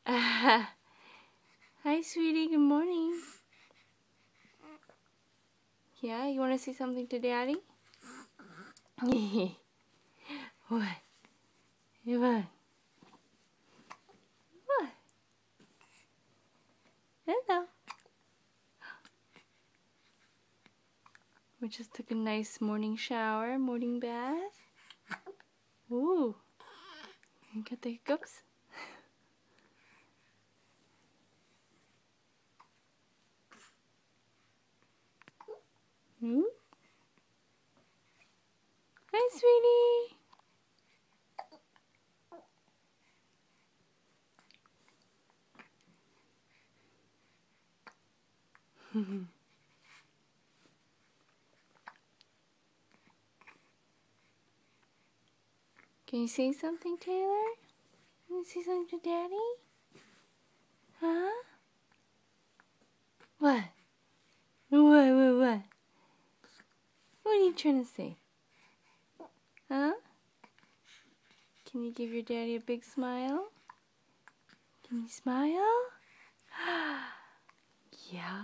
Hi, sweetie. Good morning. Yeah, you want to say something to Daddy? What? What? What? Hello. We just took a nice morning shower, morning bath. Ooh. You got the hiccups? Hmm? Hi, sweetie. Can you say something, Taylor? Can you say something to Daddy? Huh? What? What? What are you trying to say? Huh? Can you give your daddy a big smile? Can you smile? Yeah.